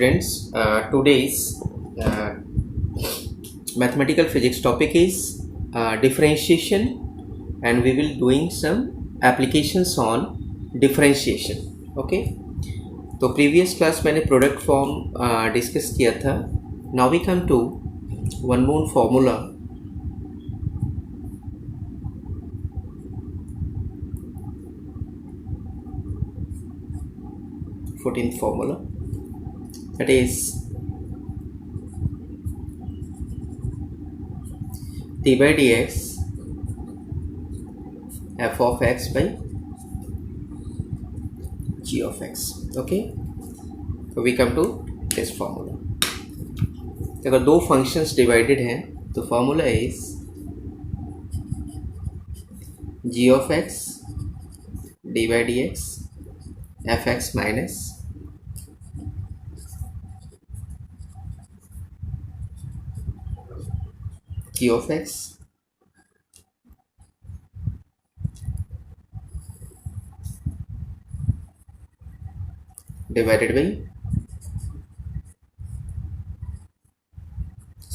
students. Today's uh, mathematical physics topic is differentiation, and we will doing some applications on differentiation. Okay, तो previous class मैंने product form discuss किया था. Now we come to one more formula. Fourteenth formula, that is d by dx f of x by g of x. Okay, so we come to this formula. अगर दो functions divided हैं तो formula is g of x d by dx fx minus g of x divided by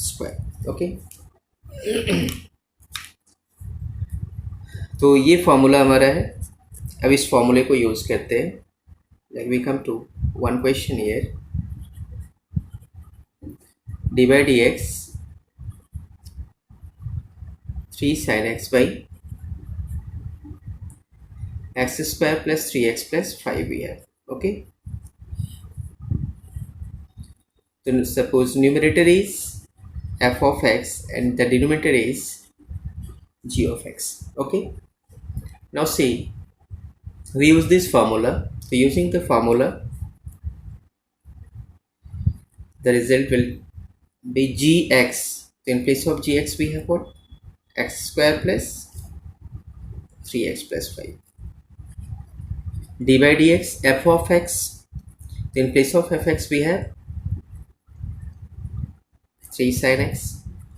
square. Okay, तो ये formula हमारा है. अब इस फॉर्मूले को यूज़ करते हैं. Like we come to one question here. D by D X 3 sin x by x square plus 3x plus 5 we have. Okay, so suppose numerator is f of x and the denominator is g of x. Okay, now see, we use this formula. So using the formula, the result will be gx. So in place of gx we have what? X square plus 3x plus 5. d by dx f of x. So in place of fx we have 3 sin x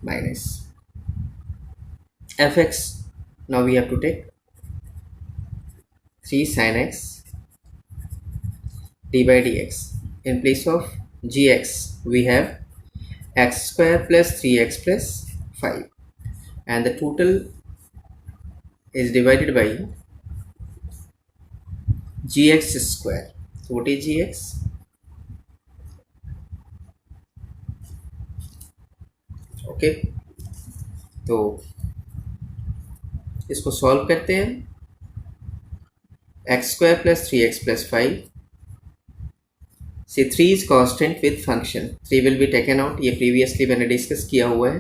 minus fx. Now we have to take 3 sin x d by dx. In place of gx we have x square plus 3x plus 5, and the total is divided by gx square. So what is gx? Okay, तो इसको solve करते हैं. X square plus 3x plus 5. See 3 is constant with function. 3 will be taken out. ये previously मैंने discuss किया हुआ है.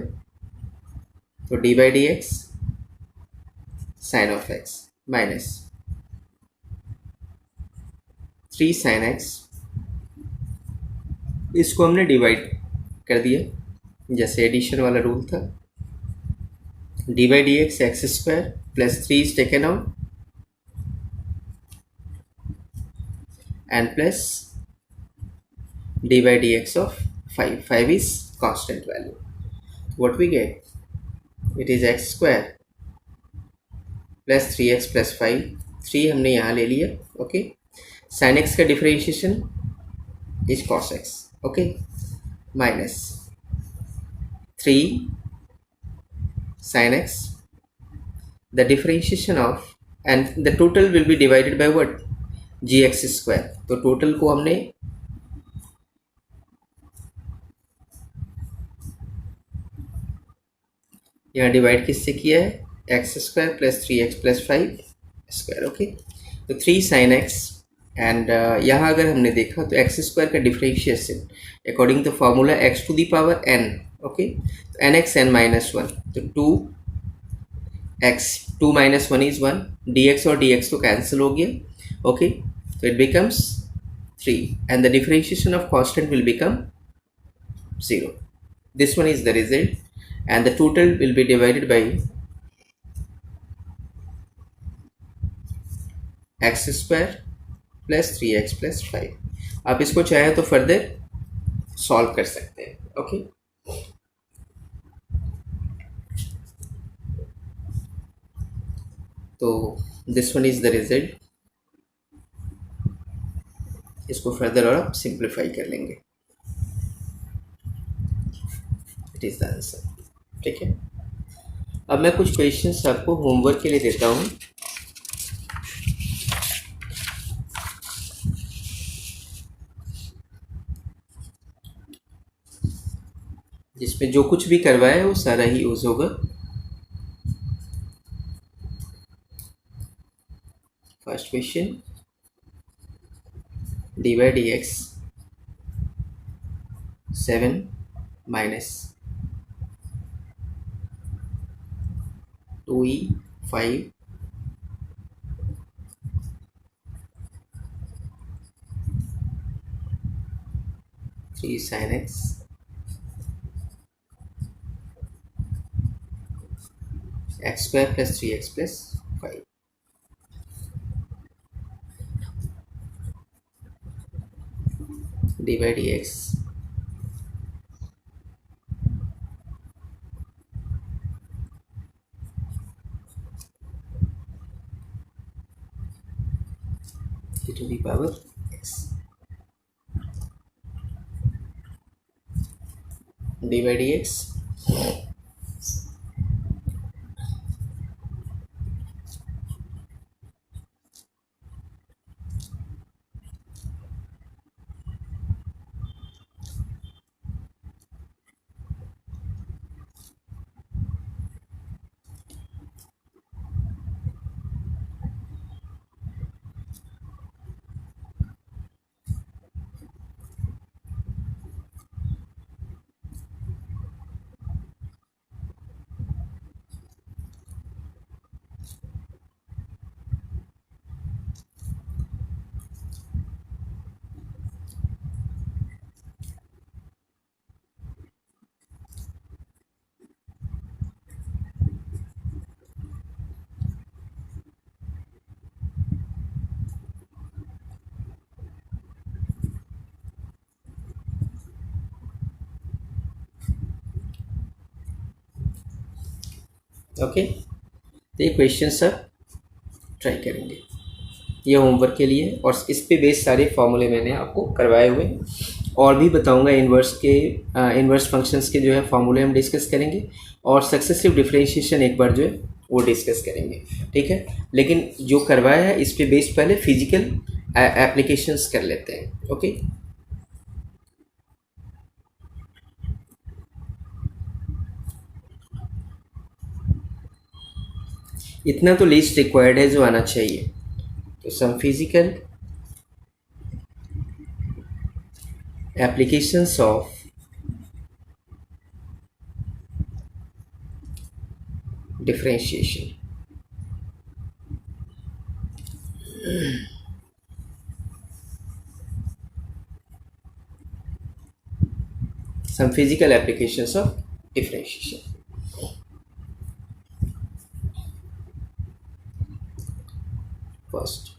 तो d by D x sine of x minus 3 sine x. इसको हमने डिवाइड कर दिया जैसे एडिशन वाला रूल था. D by D x square plus 3 is taken out and plus d by dx of 5. 5 is constant value. What we get? It is x square plus 3x plus 5. 3 हमने यहाँ ले लिया. Okay, sin x का differentiation is cos x. Okay, minus 3 sin x, the differentiation of, and the total will be divided by what? gx square. तो total को हमने यहाँ divide किससे किया है? X square plus 3x plus 5 square. Okay, तो 3 sin x, and यहाँ अगर हमने देखा तो एक्स स्क्वायर का differentiation according to formula x to the power n. Okay, तो एन एक्स एन माइनस 1, तो 2x 2 minus 1 is 1. dx और dx तो कैंसिल हो गया. Okay, so it becomes 3, and the differentiation of constant will become 0. This one is the result, and the total will be divided by x square plus 3x plus 5. आप इसको चाहे तो further solve कर सकते हैं. Okay, तो this one is the result. इसको further और आप सिंप्लीफाई कर लेंगे. It is the answer. ठीक है, अब मैं कुछ क्वेश्चंस आपको होमवर्क के लिए देता हूँ। जिसमें जो कुछ भी करवाया है वो सारा ही यूज होगा। First question, dy dx 7 minus 2e 5 3 sin x x square plus 3x plus 5। dy dx e to the power x, dy dx okay. तो ये क्वेश्चन सब ट्राई करेंगे, ये होमवर्क के लिए, और इस पे बेस सारे फॉर्मूले मैंने आपको करवाए हुए, और भी बताऊंगा। इन्वर्स फंक्शंस के जो है फॉर्मूले हम डिस्कस करेंगे, और सक्सेसिव डिफरेंशिएशन एक बार जो है वो डिस्कस करेंगे। ठीक है, लेकिन जो करवाया है इस पे बेस पहले फिजिकल एप्लीकेशंस कर लेते हैं। ओके, इतना तो लिस्ट रिक्वायर्ड है जो आना चाहिए। तो some physical applications of differentiation। Some physical applications of differentiation। First,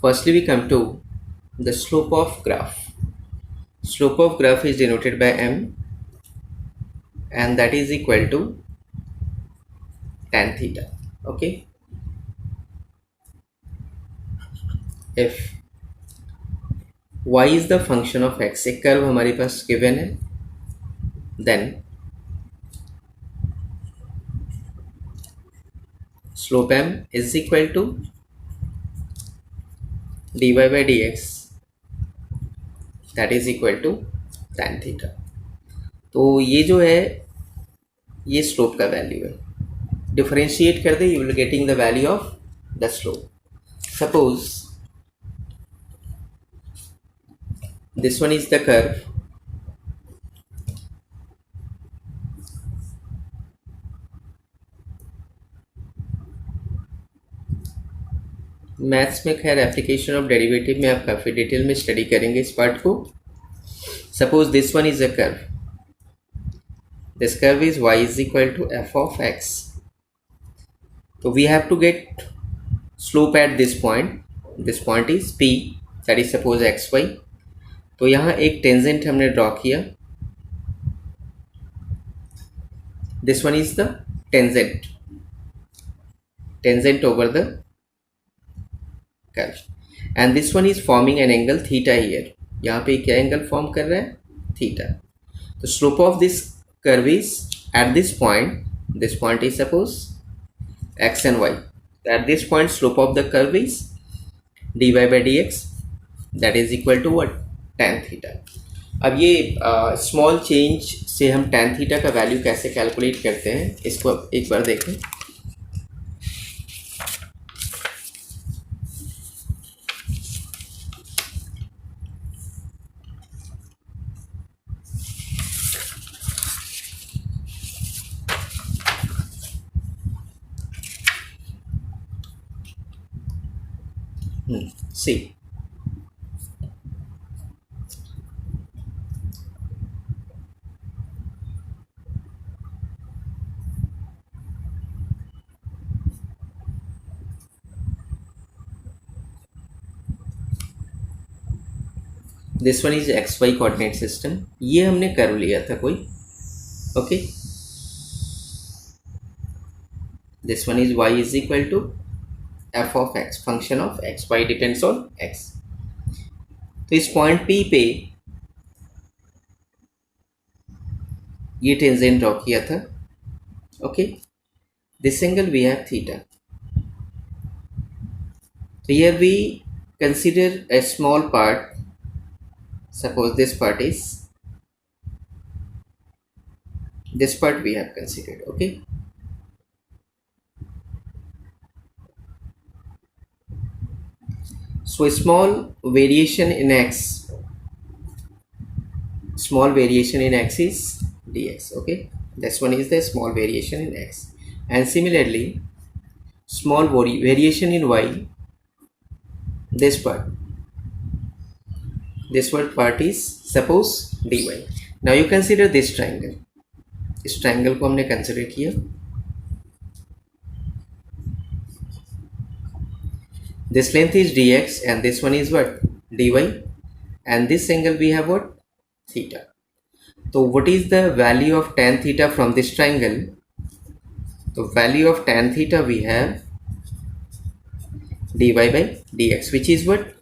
firstly we come to the slope of graph. Slope of graph is denoted by m, and that is equal to tan theta। Okay, if y is the function of x, एक curve हमारे पास given है, then slope m is equal to dy by dx, that is equal to tan theta। तो ये जो है ये slope का value है। डिफरेंशिएट कर दे, you will getting the value of the slope. Suppose this one is the curve, maths में खैर एप्लीकेशन ऑफ डेरिवेटिव में आप काफ़ी डिटेल में स्टडी करेंगे इस पार्ट को। Suppose this one is a curve, this curve is y is equal to f of x, so we have to get slope at this point is p, that is suppose xy। तो यहाँ एक tangent हमने draw किया, This one is the tangent over the curve, and this one is forming an angle theta here. यहाँ पे क्या angle form कर रहा है? Theta. The slope of this curve is at this point is suppose x and y. At this point slope of the curve is dy by dx, that is equal to what? tan theta. अब ये small change से हम tan theta का value कैसे calculate करते हैं इसको एक बार देखें. See, this one is xy coordinate system. ये हमने कर्व लिया था कोई. Okay, this one is y is equal to f of x, function of x, y depends on x. तो इस पॉइंट P पे ये टेंजेंट ड्रॉ किया था. Okay, this angle we have theta. So here we consider a small part. Suppose this part we have considered. Okay, so a small variation in x is dx. Okay, this one is the small variation in x, and similarly small variation in y, this part is suppose dy. Now you consider this triangle. इस triangle को हमने consider किया. This length is dx and this one is what? dy, and this angle we have what? Theta. So what is the value of tan theta from this triangle? The value of tan theta we have dy by dx, which is what?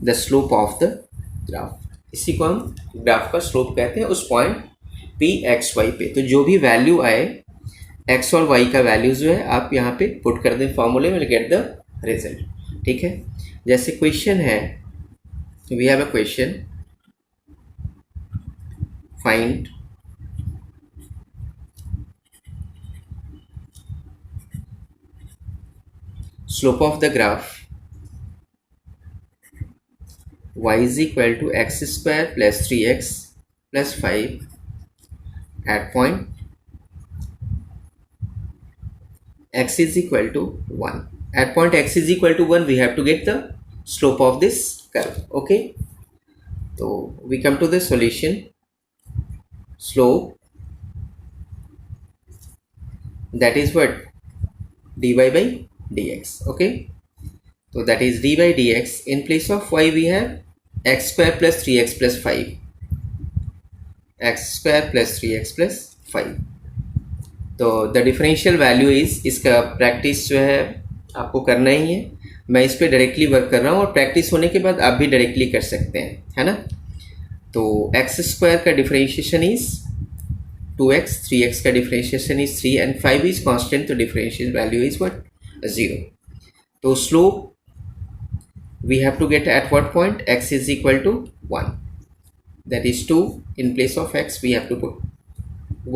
The slope of the graph. इसी को हम graph का slope कहते हैं उस point P x Y पे. तो जो भी वैल्यू आए एक्स और वाई का वैल्यू जो है आप यहाँ पे पुट कर दें फॉर्मूले में, गेट द रिजल्ट. ठीक है, जैसे क्वेश्चन है, we have a question, find slope of the graph y is equal to x square plus 3x plus 5 at point x is equal to 1. At point x is equal to 1 we have to get the slope of this curve. Okay, so we come to the solution. Slope, that is what? dy by dx. Okay, so that is d by dx. In place of y we have x square plus 3x plus 5, x square plus 3x plus 5. तो the differential value is, इसका practice जो है आपको करना ही है. मैं इस पर डायरेक्टली वर्क कर रहा हूँ और प्रैक्टिस होने के बाद आप भी डायरेक्टली कर सकते हैं, है ना. तो एक्स स्क्वायर का डिफरेंशिएशन इज 2x, 3x का differentiation is 3 and 5 is constant, तो डिफरेंशियल वैल्यू इज व्हाट? 0. तो slope we have to get at what point? X is equal to 1, that is 2. In place of x we have to put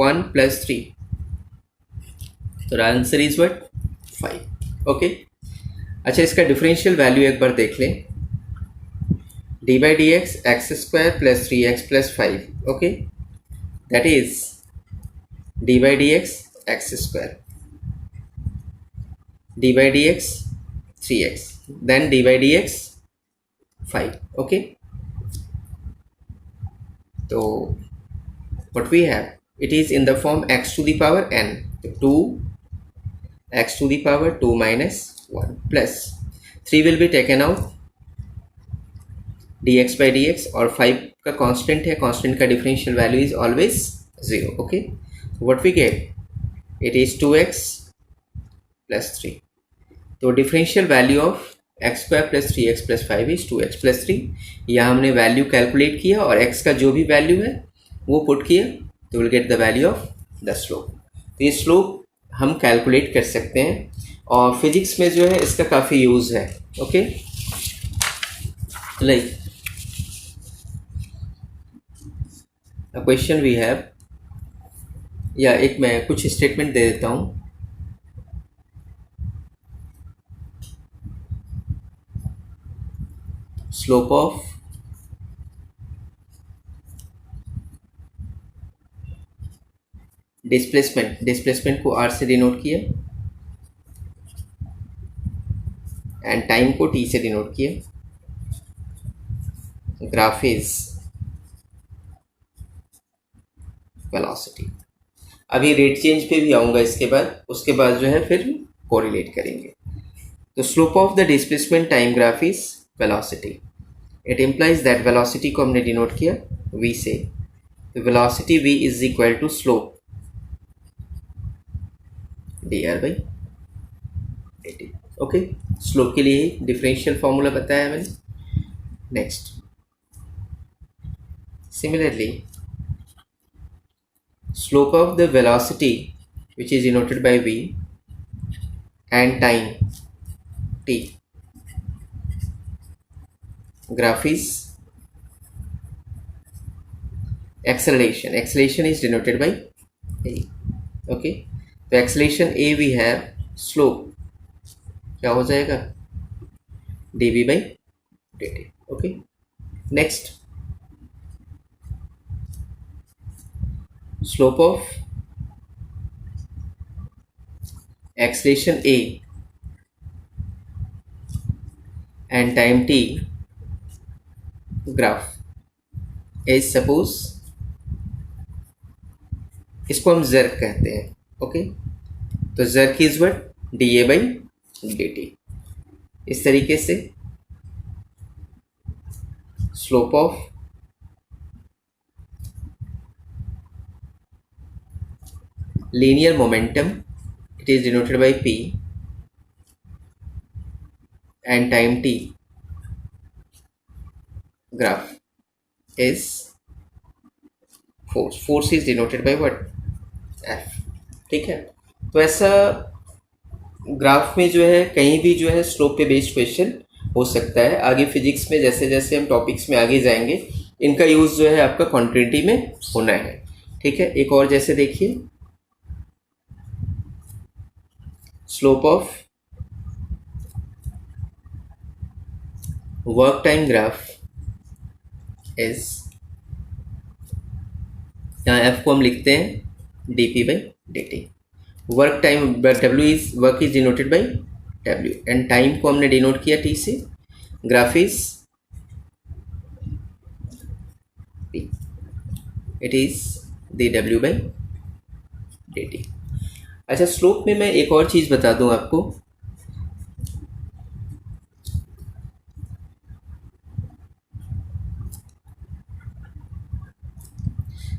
1 plus 3, so the answer is what? 5. Okay, अच्छा इसका differential value एक बार देख लें. d by dx x square plus 3x plus 5. okay, that is d by dx x square, d by dx 3x, then d by dx 5. okay, so what we have, it is in the form x to the power n, so 2 x to the power 2 minus 1 plus 3 will be taken out, dx by dx, और 5 का constant है, constant का differential value is always 0. Okay, what we get, it is 2x plus 3। तो differential value of x square plus 3x plus 5 is 2x plus 3। यहाँ हमने value calculate किया और x का जो भी वैल्यू है वो पुट किया, तो will get the value of the slope. तो ये स्लोप हम कैलकुलेट कर सकते हैं और फिजिक्स में जो है इसका काफ़ी यूज़ है। Okay, like question we have, या एक मैं कुछ स्टेटमेंट दे देता हूँ। स्लोप ऑफ डिस्प्लेसमेंट को r से डिनोट किया एंड टाइम को t से डिनोट किया। Graph is velocity. अभी रेट चेंज पे भी आऊँगा इसके बाद, उसके बाद जो है फिर कोरिलेट करेंगे। तो slope of the displacement time graph is velocity. It implies that velocity को हमने डिनोट किया v से, तो velocity v is equal to slope dr by dt। Okay, slope के लिए डिफरेंशियल फॉर्मूला बताया मैंने। Next, similarly slope of the velocity which is denoted by v and time t, graph is acceleration is denoted by a। okay, तो acceleration a we have, slope क्या हो जाएगा, dv by dt। okay, next, slope of acceleration a and time t graph is, suppose इसको हम jerk कहते हैं। Okay, तो jerk is what, dA by dt। इस तरीके से slope of linear momentum, it is denoted by p and time t graph is force is denoted by what, f। ठीक है, तो ऐसा ग्राफ में जो है कहीं भी जो है स्लोप पे बेस्ड क्वेश्चन हो सकता है। आगे फिजिक्स में जैसे जैसे हम टॉपिक्स में आगे जाएंगे इनका यूज़ जो है आपका क्वांटिटी में होना है। ठीक है, एक और जैसे देखिए, slope of work time graph is, यहाँ एफ को हम लिखते हैं D P by D T. Work time W is, work is denoted by W and time को हमने डिनोट किया टी से। Graph is P, it is D W by D T. अच्छा, स्लोप में मैं एक और चीज़ बता दूं आपको,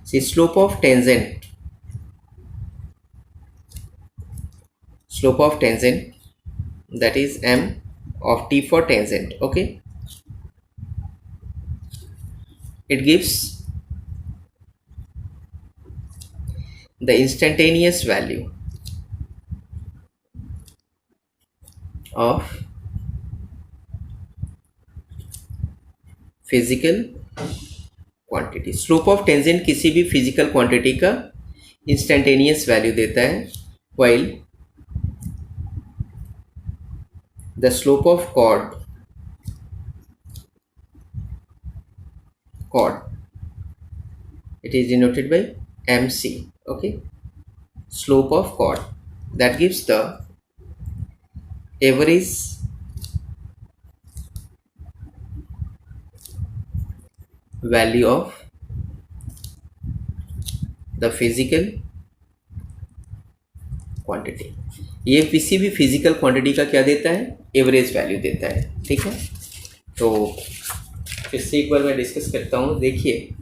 see slope of tangent, slope of tangent, that is m of t for tangent। okay, it gives the instantaneous value of physical quantity। slope of tangent किसी भी physical quantity का instantaneous value देता है, while the slope of chord it is denoted by mc। okay, slope of chord that gives the average value of the physical quantity। ये किसी भी physical quantity का क्या देता है, एवरेज वैल्यू देता है। ठीक है, तो फिर से एक बार मैं डिस्कस करता हूँ। देखिए,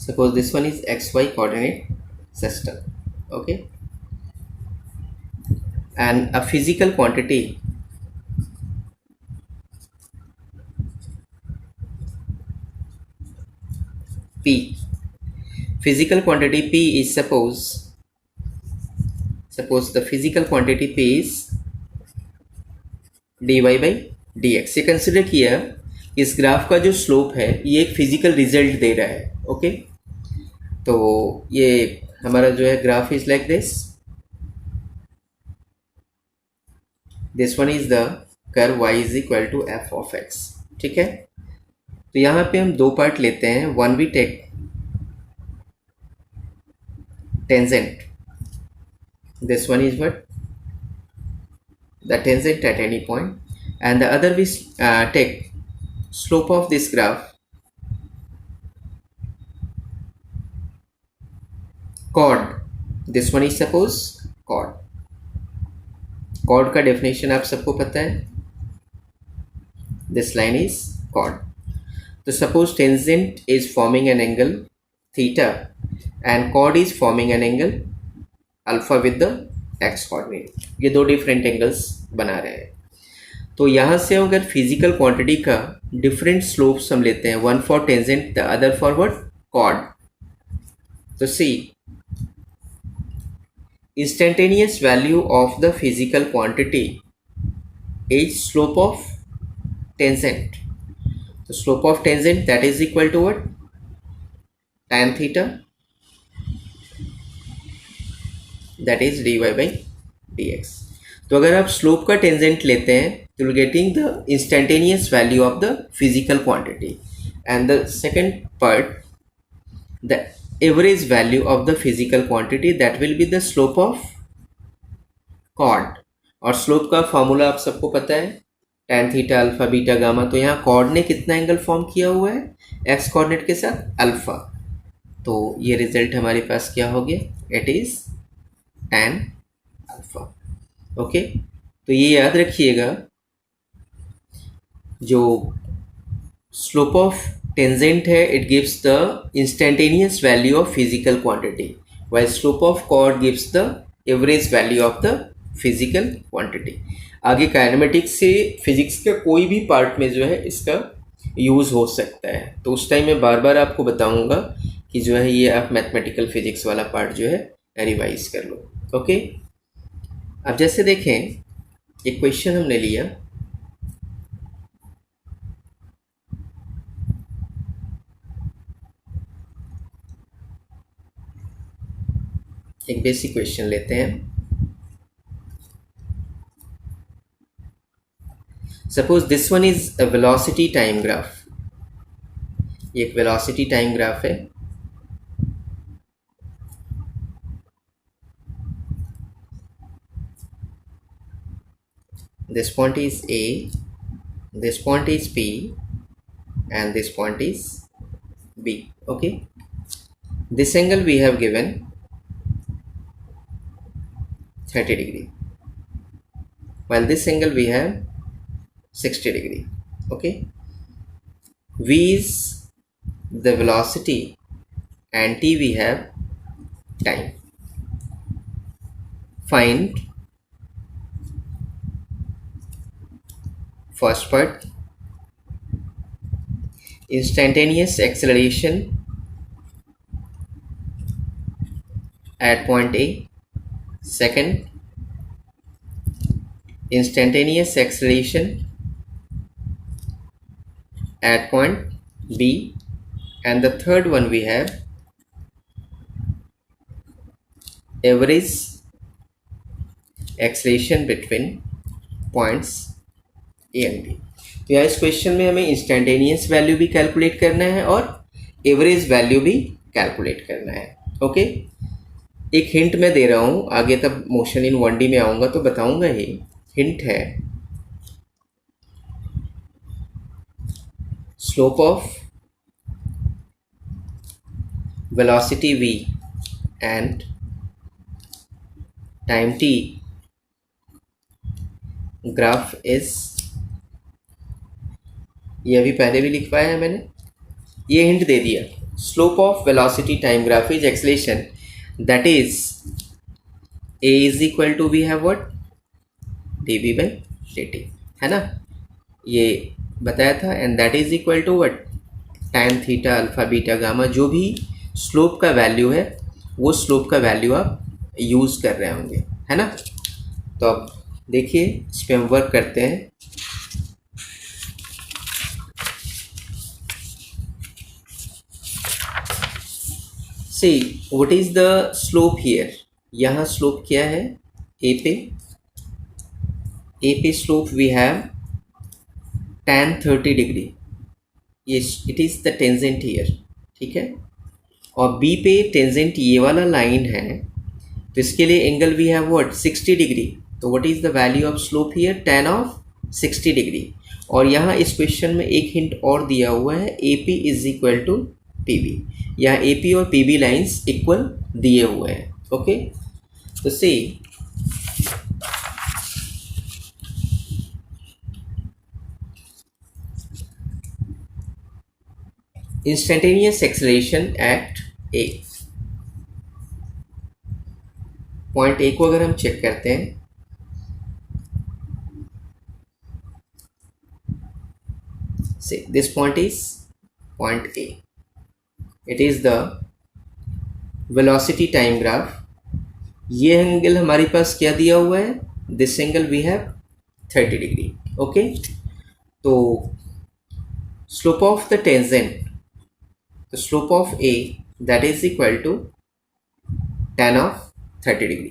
suppose this one is xy coordinate system, okay, and a physical quantity p, physical quantity p is suppose the physical quantity p is dy by dx। ये कंसिडर किया इस ग्राफ का जो स्लोप है ये एक फिजिकल रिजल्ट दे रहा है, ओके। तो ये हमारा जो है graph is like this one is the curve y is equal to f of x, ठीक है। तो यहाँ पे हम दो पार्ट लेते हैं, one we take tangent, this one is what the tangent at any point, and the other we take slope of this graph chord, this one is suppose chord, chord का definition आप सबको पता है, this line is chord। तो suppose tangent is forming an angle theta and chord is forming an angle alpha with the x coordinate, ये दो different angles बना रहे हैं। तो यहाँ से अगर फिजिकल क्वांटिटी का डिफरेंट स्लोप्स हम लेते हैं, one for tangent the other for what chord, तो see instantaneous value of the physical quantity is slope of tangent. तो slope of tangent that is equal to what tan theta, that is dy by dx। तो अगर आप slope का tangent लेते हैं तो you getting the instantaneous value of the physical quantity, and the second part the average value of the physical quantity that will be the slope of chord. और slope का formula आप सबको पता है, tan theta alpha beta gamma. तो यहाँ cord ने कितना एंगल फॉर्म किया हुआ है एक्स कोऑर्डिनेट के साथ अल्फा, तो ये रिजल्ट हमारे पास क्या हो गया, it is tan alpha, okay. तो ये याद रखिएगा, जो स्लोप ऑफ टेंजेंट है it gives the instantaneous value of physical quantity, while slope of chord gives the average value of the physical quantity. आगे काइनेमेटिक्स से फिजिक्स का कोई भी पार्ट में जो है इसका यूज़ हो सकता है, तो उस टाइम मैं बार बार आपको बताऊंगा कि जो है ये आप मैथमेटिकल फिजिक्स वाला पार्ट जो है रिवाइज कर लो, ओके। अब जैसे देखें एक क्वेश्चन हमने लिया, एक बेसिक क्वेश्चन लेते हैं। Suppose this one is a velocity time graph, ये एक वेलोसिटी टाइम ग्राफ है। This point is A, this point is P, and this point is B, okay। This angle we have given 30 degree, while this angle we have 60 degree, okay। V is the velocity and T we have time। Find first part instantaneous acceleration at point A, second instantaneous acceleration at point B, and the third one we have average acceleration between points A and B। तो यहाँ इस question में हमें instantaneous value भी calculate करना है और average value भी कैलकुलेट करना है, ओके। एक हिंट मैं दे रहा हूँ, आगे तब मोशन इन 1D में आऊँगा तो बताऊँगा ही। हिंट है slope of velocity v and time t graph is, ये अभी पहले भी लिखवाया है मैंने, ये हिंट दे दिया slope of velocity time graph is acceleration, that is a is equal to we have what dv by dt, है ना, ये बताया था, and that is equal to what tan theta alpha beta gamma, जो भी slope का value है वो स्लोप का वैल्यू आप यूज़ कर रहे होंगे, है ना। तो अब देखिए इस पर हम वर्क करते हैं। See what is the slope here, यहाँ स्लोप क्या है, ए पे slope we have tan 30 degree, ये it is the tangent here, ठीक है। और बी पे टेंजेंट ये वाला लाइन है, तो इसके लिए angle we have what 60 degree, तो what is the value of slope here tan of 60 degree. और यहाँ इस क्वेश्चन में एक हिंट और दिया हुआ है, A P is equal to P B, यहाँ ए पी और पी बी लाइन्स इक्वल दिए हुए हैं, ओके। तो see instantaneous acceleration at A, point A को अगर हम चेक करते हैं, say this point is point A, it is the velocity time graph, ये एंगल हमारे पास क्या दिया हुआ है, this angle we have 30 degree, okay. तो slope of the tangent, the slope of A that is equal to tan of 30 degree,